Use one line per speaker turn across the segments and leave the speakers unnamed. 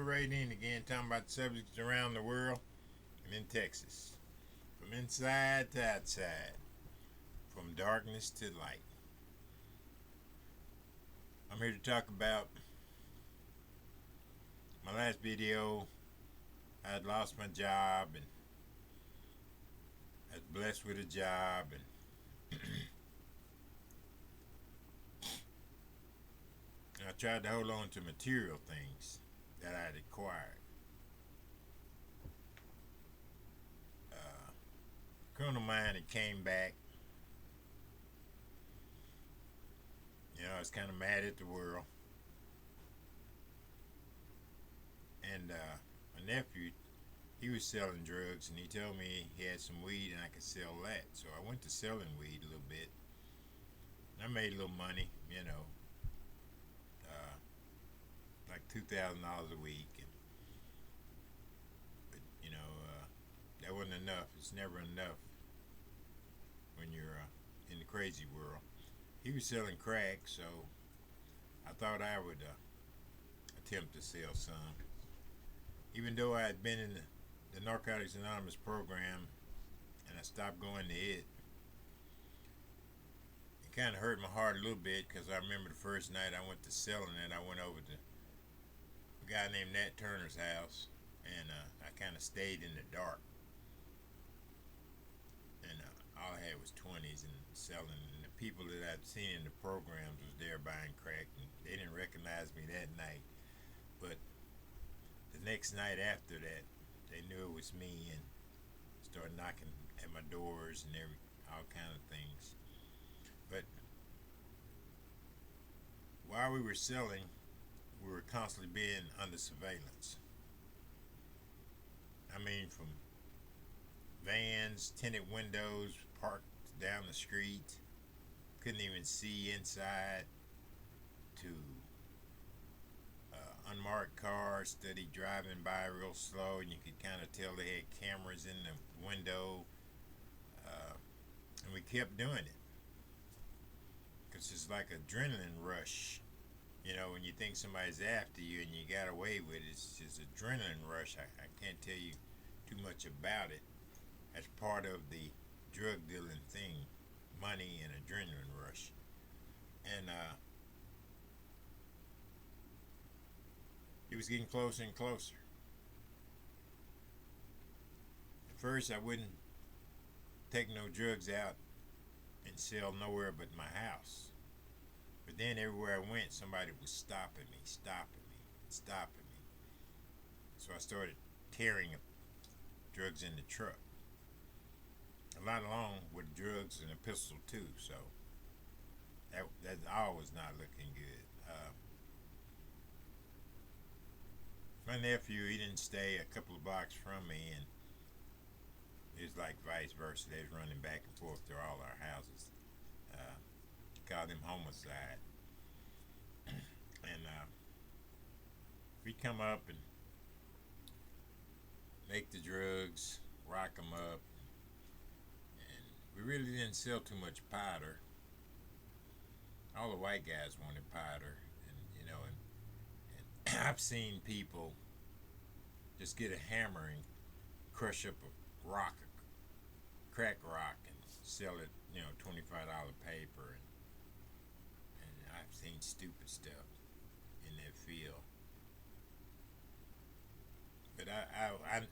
Uncle Ray Dean again, talking about subjects around the world and in Texas. From inside to outside, from darkness to light. I'm here to talk about my last video. I had lost my job and I was blessed with a job, and I tried to hold on to material things that I had acquired. A friend of mine had came back. I was kind of mad at the world. And my nephew, he was selling drugs, and he told me he had some weed and I could sell that. So I went to selling weed a little bit. I made a little money, like $2,000 a week. But that wasn't enough. It's never enough when you're in the crazy world. He was selling crack, so I thought I would attempt to sell some. Even though I had been in the Narcotics Anonymous program and I stopped going to it kind of hurt my heart a little bit, because I remember the first night I went to selling it, I went over to a guy named Nat Turner's house, and I kind of stayed in the dark. And all I had was 20s and selling, and the people that I'd seen in the programs was there buying crack, and they didn't recognize me that night. But the next night after that, they knew it was me and started knocking at my doors and all kind of things. But while we were selling, we were constantly being under surveillance. I mean, from vans, tinted windows parked down the street, couldn't even see inside, to unmarked cars, steady driving by real slow, and you could kind of tell they had cameras in the window, and we kept doing it because it's like an adrenaline rush. When you think somebody's after you and you got away with it, it's just adrenaline rush. I can't tell you too much about it. That's part of the drug dealing thing, money and adrenaline rush. And it was getting closer and closer. At first, I wouldn't take no drugs out and sell nowhere but my house. But then everywhere I went, somebody was stopping me. So I started carrying drugs in the truck. A lot along with drugs and a pistol too. So that all was not looking good. My nephew, he didn't stay a couple of blocks from me, and it was like vice versa. They was running back and forth through all our houses. Called him homicide. And we'd come up and make the drugs, rock them up, and we really didn't sell too much powder. All the white guys wanted powder, and I've seen people just get a hammer and crush up a rock, a crack rock, and sell it, $25 paper, and I've seen stupid stuff in that field. But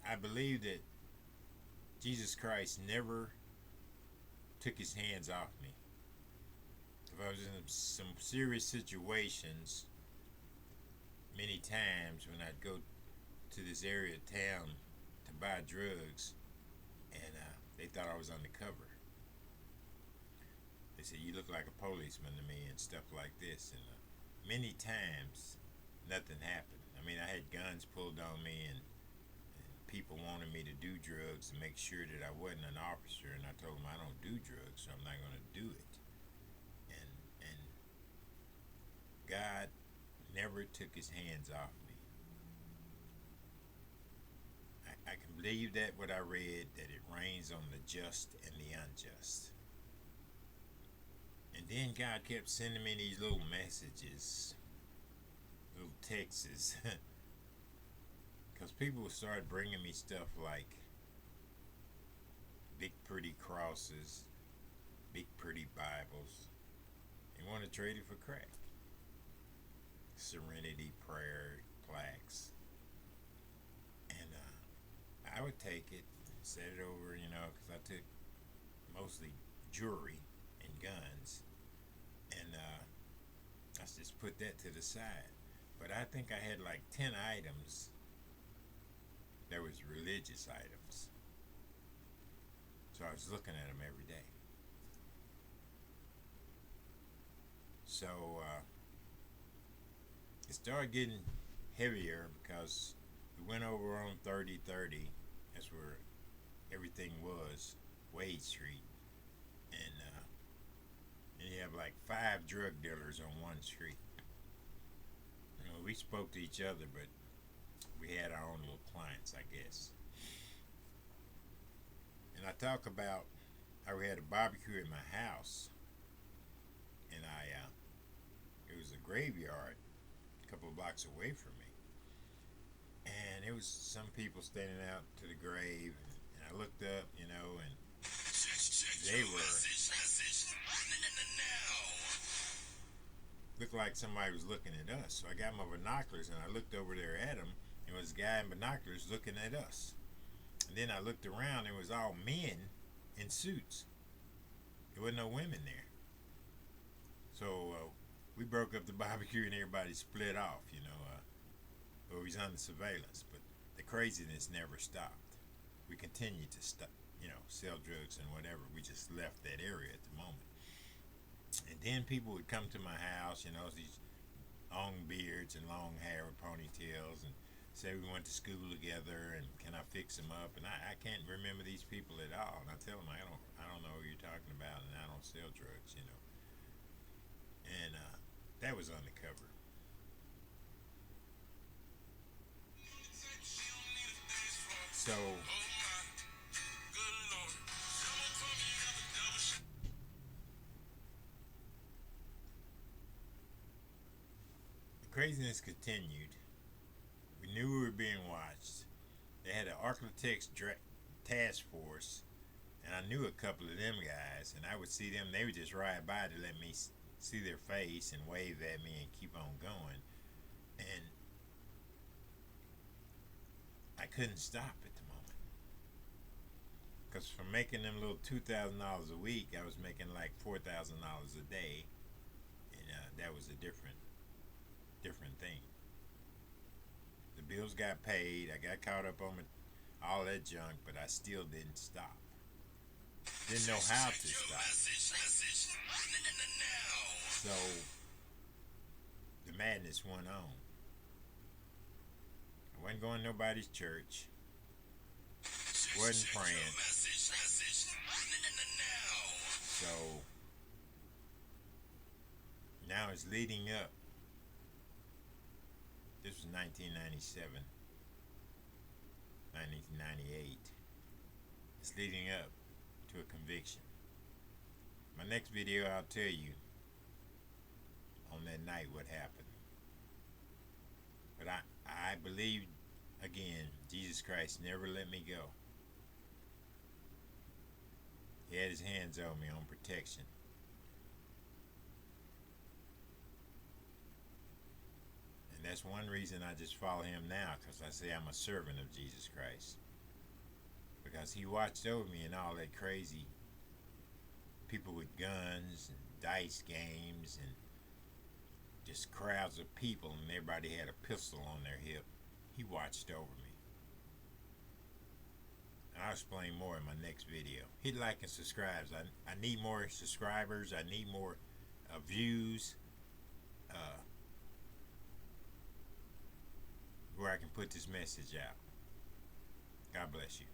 I believe that Jesus Christ never took his hands off me. If I was in some serious situations, many times when I'd go to this area of town to buy drugs, and they thought I was undercover. They said, "You look like a policeman to me," and stuff like this. And many times, nothing happened. I mean, I had guns pulled on me, and people wanted me to do drugs to make sure that I wasn't an officer. And I told them I don't do drugs, so I'm not going to do it. And God never took his hands off me. I can believe that what I read, that it rains on the just and the unjust. And then God kept sending me these little messages, little texts Because people started bringing me stuff like big pretty crosses, big pretty Bibles. They want to trade it for crack. Serenity prayer plaques. And I would take it, set it over, because I took mostly jewelry and guns. And I just put that to the side. But I think I had like 10 items that was religious items. So I was looking at them every day. So it started getting heavier because we went over on 3030. That's where everything was, Wade Street. And you have like 5 drug dealers on one street. We spoke to each other, but we had our own little clients, I guess. And I talk about how we had a barbecue at my house, and it was a graveyard a couple of blocks away from me, and it was some people standing out to the grave, and I looked up, and they were looked like somebody was looking at us. So I got my binoculars and I looked over there at them, and it was a guy in binoculars looking at us. And then I looked around, and it was all men in suits. There wasn't no women there. So we broke up the barbecue and everybody split off, we was under surveillance. But the craziness never stopped. We continued to sell drugs and whatever. We just left that area at the moment. And then people would come to my house, these long beards and long hair with ponytails, and say we went to school together, and can I fix them up? And I can't remember these people at all. And I tell them I don't know who you're talking about, and I don't sell drugs, And that was undercover. So the craziness continued. We knew we were being watched. They had an architects task force, and I knew a couple of them guys, and I would see them. They would just ride by to let me see their face and wave at me and keep on going. And I couldn't stop at the moment, because from making them little $2,000 a week, I was making like $4,000 a day, and that was a different thing. The bills got paid. I got caught up on all that junk, but I still didn't stop. Didn't know how to stop. So the madness went on. I wasn't going to nobody's church. Wasn't praying. So now it's leading up. This was 1997, 1998. It's leading up to a conviction. My next video, I'll tell you on that night what happened. But I believe, again, Jesus Christ never let me go. He had his hands on me on protection. And that's one reason I just follow him now, because I say I'm a servant of Jesus Christ. Because he watched over me in all that crazy people with guns and dice games and just crowds of people, and everybody had a pistol on their hip. He watched over me. And I'll explain more in my next video. Hit like and subscribe. I need more subscribers. I need more views. Where I can put this message out. God bless you.